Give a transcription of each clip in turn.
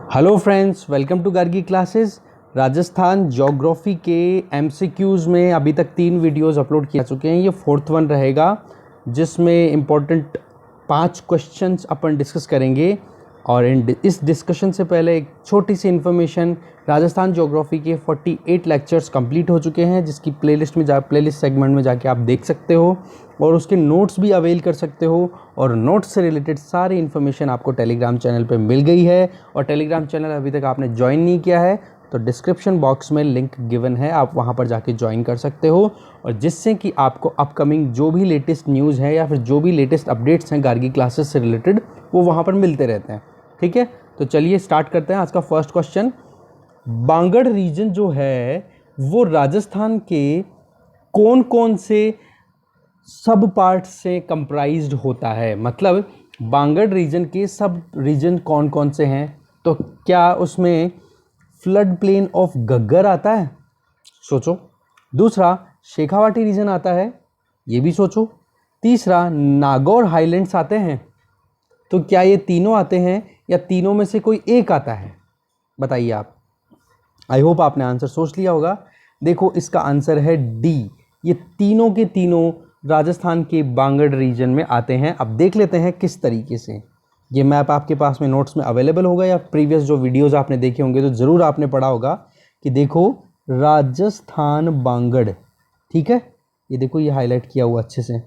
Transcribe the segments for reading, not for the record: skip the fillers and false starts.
Hello friends, welcome to Gargi classes. Rajasthan geography के MCQs में अभी तक 3 वीडियोस अपलोड किए चुके हैं। ये 4th वन रहेगा जिसमें इम्पोर्टेंट 5 क्वेश्चंस अपन डिस्कस करेंगे। और इस डिस्कशन से पहले एक छोटी सी इन्फॉर्मेशन, राजस्थान ज्योग्राफी के 48 लेक्चर्स कंप्लीट हो चुके हैं, जिसकी प्लेलिस्ट सेगमेंट में जाके आप देख सकते हो और उसके नोट्स भी अवेल कर सकते हो। और नोट्स से रिलेटेड सारी इन्फॉर्मेशन आपको टेलीग्राम चैनल पे मिल गई है। और टेलीग्राम चैनल अभी तक आपने ज्वाइन नहीं किया है तो डिस्क्रिप्शन बॉक्स में लिंक गिवन है, आप वहाँ पर जाके ज्वाइन कर सकते हो। और जिससे कि आपको अपकमिंग जो भी लेटेस्ट न्यूज़ है या फिर जो भी लेटेस्ट अपडेट्स हैं गार्गी क्लासेस से रिलेटेड, वो वहाँ पर मिलते रहते हैं। ठीक है, तो चलिए स्टार्ट करते हैं। आज का फर्स्ट क्वेश्चन, बांगड़ रीजन जो है वो राजस्थान के कौन कौन से सब पार्ट से कंप्राइज्ड होता है। मतलब बांगड़ रीजन के सब रीजन कौन कौन से हैं। तो क्या उसमें फ्लड प्लेन ऑफ घग्गर आता है? सोचो। दूसरा, शेखावाटी रीजन आता है, ये भी सोचो। तीसरा, नागौर हाईलैंड्स आते हैं। तो क्या ये तीनों आते हैं या तीनों में से कोई एक आता है? बताइए आप। आई होप आपने आंसर सोच लिया होगा। देखो, इसका आंसर है डी। ये तीनों के तीनों राजस्थान के बांगड़ रीजन में आते हैं। अब देख लेते हैं किस तरीके से। ये मैप आपके पास में नोट्स में अवेलेबल होगा या प्रीवियस जो वीडियोस आपने देखे होंगे तो ज़रूर आपने पढ़ा होगा कि देखो, राजस्थान बांगड़, ठीक है, ये देखो, ये हाईलाइट किया हुआ अच्छे से।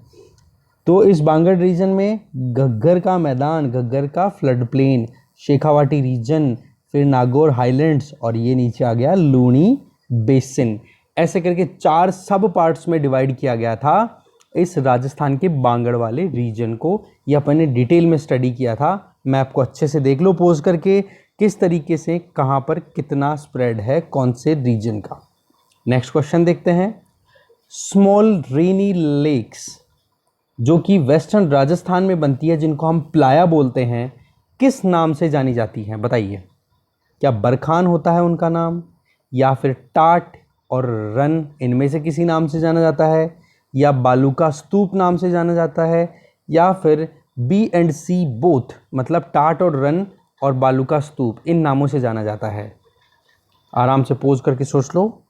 तो इस बांगड़ रीजन में घग्गर का मैदान, घग्गर का फ्लड प्लेन, शेखावाटी रीजन, फिर नागौर हाईलैंड्स और ये नीचे आ गया लूनी बेसिन। ऐसे करके 4 सब पार्ट्स में डिवाइड किया गया था इस राजस्थान के बांगड़ वाले रीजन को। ये अपन ने डिटेल में स्टडी किया था। मैप को अच्छे से देख लो पोज करके, किस तरीके से कहाँ पर कितना स्प्रेड है कौन से रीजन का। नेक्स्ट क्वेश्चन देखते हैं। स्मॉल रेनी लेक्स जो कि वेस्टर्न राजस्थान में बनती है, जिनको हम प्लाया बोलते हैं, किस नाम से जानी जाती हैं? बताइए। क्या बरखान होता है उनका नाम, या फिर टाट और रन इनमें से किसी नाम से जाना जाता है, या बालूका स्तूप नाम से जाना जाता है, या फिर बी एंड सी बोथ, मतलब टाट और रन और बालूका स्तूप इन नामों से जाना जाता है? आराम से पोज करके सोच लो।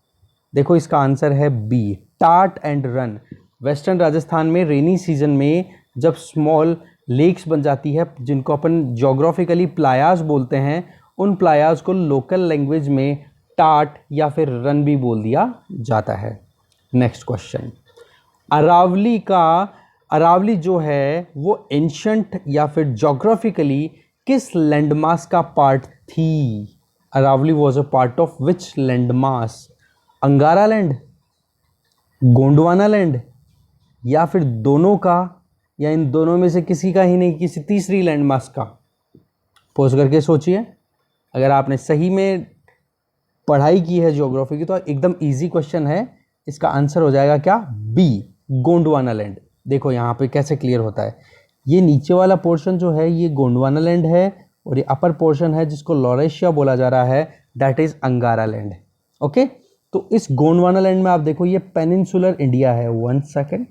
देखो, इसका आंसर है बी, टाट एंड रन। वेस्टर्न राजस्थान में रेनी सीजन में जब स्मॉल लेक्स बन जाती है, जिनको अपन ज्योग्राफिकली प्लायाज बोलते हैं, उन प्लायाज को लोकल लैंग्वेज में टाट या फिर रन भी बोल दिया जाता है। नेक्स्ट क्वेश्चन, अरावली जो है वो एंशंट या फिर ज्योग्राफिकली किस लैंडमास का पार्ट थी? Aravali was a part of which landmass? Angara land, Gondwana land, या फिर दोनों का, या इन दोनों में से किसी का ही नहीं, किसी तीसरी लैंडमास का? पोज करके सोचिए। अगर आपने सही में पढ़ाई की है ज्योग्राफी की तो एकदम इजी क्वेश्चन है। इसका आंसर हो जाएगा क्या? B, Gondwana land. देखो यहाँ पे कैसे क्लियर होता है। ये नीचे वाला पोर्शन जो है ये गोंडवाना लैंड है, और ये अपर पोर्शन है जिसको लॉरेशिया बोला जा रहा है, दैट इज अंगारा लैंड। ओके, तो इस गोंडवाना लैंड में आप देखो, ये पेनिनसुलर इंडिया है। 1 सेकेंड,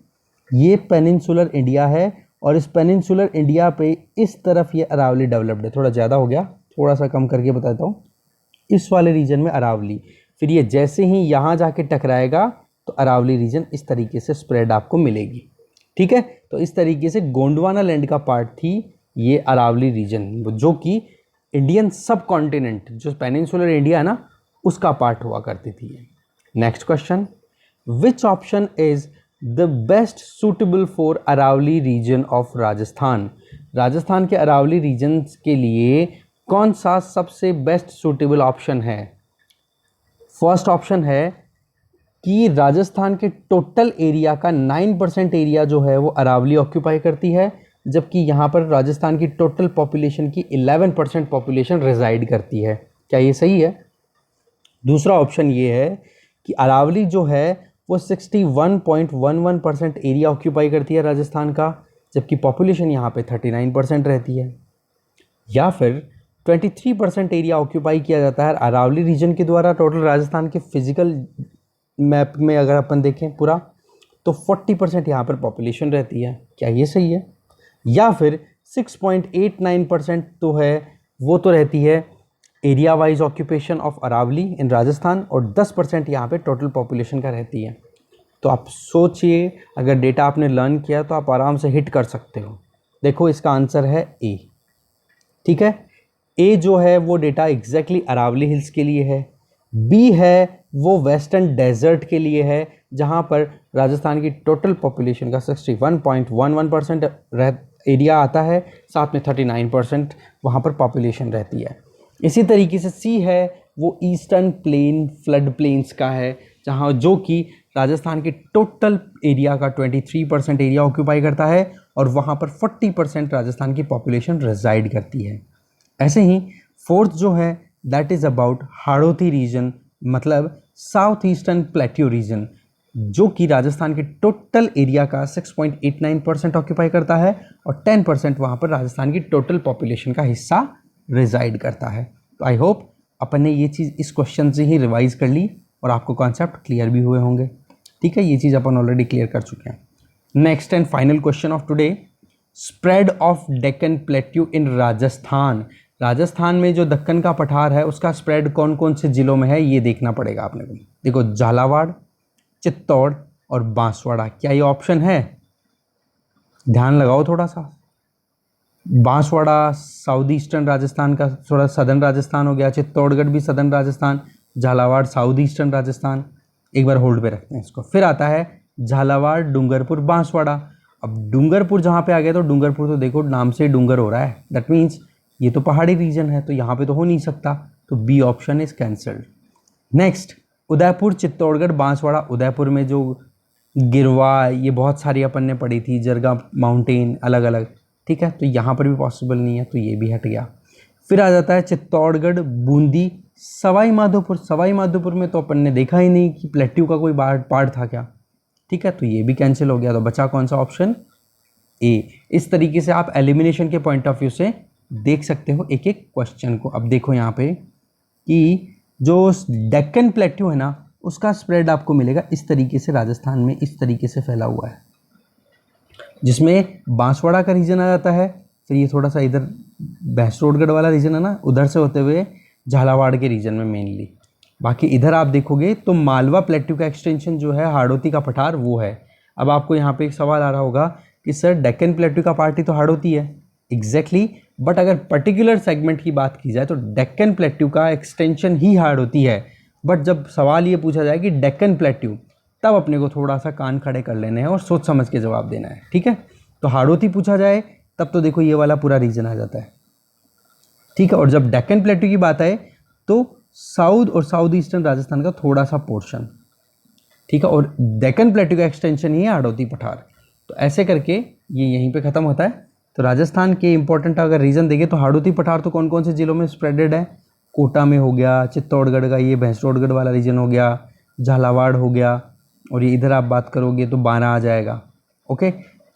ये पेनिनसुलर इंडिया है, और इस पेनिनसुलर इंडिया पे इस तरफ ये अरावली डेवलप्ड है। थोड़ा ज़्यादा हो गया, थोड़ा सा कम करके बताता हूँ। इस वाले रीजन में अरावली, फिर ये जैसे ही यहाँ जाके टकराएगा तो अरावली रीजन इस तरीके से स्प्रेड आपको मिलेगी। ठीक है, तो इस तरीके से गोंडवाना लैंड का पार्ट थी ये अरावली रीजन, जो कि इंडियन सब कॉन्टिनेंट, जो पेनिनसुलर इंडिया है ना, उसका पार्ट हुआ करती थी। Next question, which option is the best suitable for Aravali region of Rajasthan? Rajasthan के अरावली रीजन के लिए कौन सा सबसे बेस्ट सूटेबल ऑप्शन है? फर्स्ट ऑप्शन है कि राजस्थान के टोटल एरिया का 9% एरिया जो है वो अरावली ऑक्यूपाई करती है, जबकि यहाँ पर राजस्थान की टोटल पॉपुलेशन की 11% पॉपुलेशन रिजाइड करती है। क्या ये सही है? दूसरा ऑप्शन ये है कि अरावली जो है वो 61.11% एरिया ऑक्यूपाई करती है राजस्थान का, जबकि पॉपुलेशन यहाँ पे 39% रहती है। या फिर 23% एरिया ऑक्यूपाई किया जाता है अरावली रीजन के द्वारा टोटल राजस्थान के फिजिकल मैप में। अगर अपन देखें पूरा तो 40% यहाँ पर पॉपुलेशन रहती है। क्या ये सही है? या फिर 6.89% तो है वो तो रहती है area wise occupation of Aravalli in Rajasthan, और 10% यहाँ पे टोटल पॉपुलेशन का रहती है। तो आप सोचिए, अगर डेटा आपने लर्न किया तो आप आराम से हिट कर सकते हो। देखो इसका आंसर है ए। ठीक है, ए जो है वो डेटा एग्जैक्टली अरावली हिल्स के लिए है, बी है वो वेस्टर्न डेजर्ट के लिए है जहाँ पर राजस्थान की टोटल पॉपुलेशन का 61.11% एरिया आता है, साथ में 39% वहाँ पर पॉपुलेशन रहती है। इसी तरीके से सी है वो ईस्टर्न प्लेन फ्लड प्लेन्स का है, जहाँ जो कि राजस्थान के टोटल एरिया का 23% एरिया ऑक्यूपाई करता है, और वहाँ पर 40% राजस्थान की पॉपुलेशन रेजाइड करती है। ऐसे ही फोर्थ जो है that is about Hadoti region, मतलब साउथ ईस्टर्न प्लेट्यू रीजन, जो कि राजस्थान के टोटल एरिया का 6.89% ऑक्यूपाई करता है, और 10% वहाँ पर राजस्थान की टोटल पॉपुलेशन का हिस्सा रिजाइड करता है। तो आई होप अपन ने ये चीज़ इस क्वेश्चन से ही रिवाइज कर ली और आपको कॉन्सेप्ट क्लियर भी हुए होंगे। ठीक है, ये चीज़ अपन ऑलरेडी क्लियर कर चुके हैं। Next and final question of today, spread of Deccan plateau इन राजस्थान। राजस्थान में जो दक्कन का पठार है उसका स्प्रेड कौन कौन से ज़िलों में है ये देखना पड़ेगा आपने को। देखो झालावाड़, चित्तौड़ और बांसवाड़ा। क्या ये ऑप्शन है? ध्यान लगाओ थोड़ा सा। बांसवाड़ा साउथ ईस्टर्न राजस्थान का थोड़ा सदर्न राजस्थान हो गया, चित्तौड़गढ़ भी southern Rajasthan, Jhalawar south eastern Rajasthan. एक बार होल्ड पे रखते हैं इसको। फिर आता है झालावाड़, डूंगरपुर, बांसवाड़ा। अब डूंगरपुर जहाँ पे आ गया तो डूंगरपुर तो देखो नाम से डूंगर हो रहा है, दैट मीन्स ये तो पहाड़ी रीजन है, तो यहाँ पे तो हो नहीं सकता, तो B option is cancelled. Next Udaipur, Chittorgarh, Banswara. Udaipur में जो गिरवा ये बहुत सारी अपन ने पढ़ी थी, जरगा माउंटेन अलग अलग, ठीक है, तो यहाँ पर भी पॉसिबल नहीं है, तो ये भी हट गया। फिर आ जाता है चित्तौड़गढ़, बूंदी, सवाई माधोपुर। सवाई माधोपुर में तो अपन ने देखा ही नहीं कि प्लेट्यू का कोई पार्ट था क्या, ठीक है, तो ये भी कैंसिल हो गया। तो बचा कौन सा ऑप्शन? ए। इस तरीके से आप एलिमिनेशन के पॉइंट ऑफ व्यू से देख सकते हो एक एक क्वेश्चन को। अब देखो यहाँ पे कि जो डेक्कन प्लेट्यू है ना उसका स्प्रेड आपको मिलेगा इस तरीके से, राजस्थान में इस तरीके से फैला हुआ है, जिसमें बांसवाड़ा का रीजन आ जाता है, फिर ये थोड़ा सा इधर भैंसरोडगढ़ वाला रीजन है ना, उधर से होते हुए झालावाड़ के रीजन में मेनली। बाकी इधर आप देखोगे तो मालवा प्लेट्यू का एक्सटेंशन जो है हाड़ौती का पठार वो है। अब आपको यहाँ पे एक सवाल आ रहा होगा कि सर डेक्कन प्लेट्यू का पार्ट ही तो हाड़ौती है, एग्जैक्टली, बट अगर पर्टिकुलर सेगमेंट की बात की जाए तो डेक्कन प्लेट्यू का एक्सटेंशन ही हाड़ौती है। बट जब सवाल ये पूछा जाए कि डेक्कन प्लेट्यू, तब अपने को थोड़ा सा कान खड़े कर लेने हैं और सोच समझ के जवाब देना है, ठीक है। तो हाड़ौती पूछा जाए तब तो देखो ये वाला पूरा रीजन आ जाता है, ठीक है। और जब डेक्कन प्लेट्यू की बात आए तो साउथ और साउथ ईस्टर्न राजस्थान का थोड़ा सा पोर्शन, ठीक है, और डेक्कन प्लेट्यू का एक्सटेंशन ही है हाड़ौती पठार। तो ऐसे करके ये यहीं पे ख़त्म होता है। तो राजस्थान के इंपॉर्टेंट अगर रीजन देखें तो हाड़ौती पठार तो कौन कौन से ज़िलों में स्प्रेडेड है? कोटा में हो गया, चित्तौड़गढ़ का ये भैंसरोडगढ़ वाला रीजन हो गया, झालावाड़ हो गया, और ये इधर आप बात करोगे तो बाना आ जाएगा, ओके।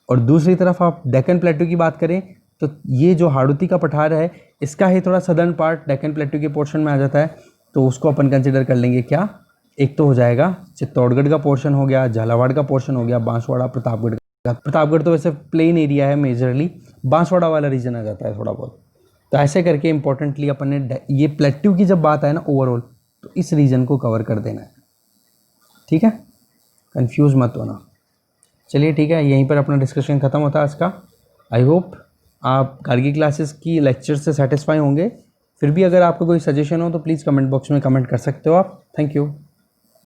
और दूसरी तरफ आप डेक्कन प्लेट्यू की बात करें तो ये जो हाड़ौती का पठार है इसका ही थोड़ा सदर्न पार्ट डेक्कन प्लेट्यू के पोर्शन में आ जाता है, तो उसको अपन कंसिडर कर लेंगे क्या, एक तो हो जाएगा चित्तौड़गढ़ का पोर्शन हो गया, झालावाड़ का पोर्शन हो गया, बांसवाड़ा, प्रतापगढ़ का। प्रतापगढ़ तो वैसे प्लेन एरिया है मेजरली, बांसवाड़ा वाला रीजन आ जाता है थोड़ा बहुत। तो ऐसे करके इंपॉर्टेंटली अपन ने ये प्लेट्यू की जब बात आए ना ओवरऑल, तो इस रीजन को कवर कर देना है, ठीक है, कंफ्यूज मत होना। चलिए ठीक है, यहीं पर अपना डिस्कशन ख़त्म होता है आज का। आई होप आप गार्गी क्लासेस की लेक्चर से सेटिस्फाई होंगे। फिर भी अगर आपका कोई सजेशन हो तो प्लीज़ कमेंट बॉक्स में कमेंट कर सकते हो आप। Thank you.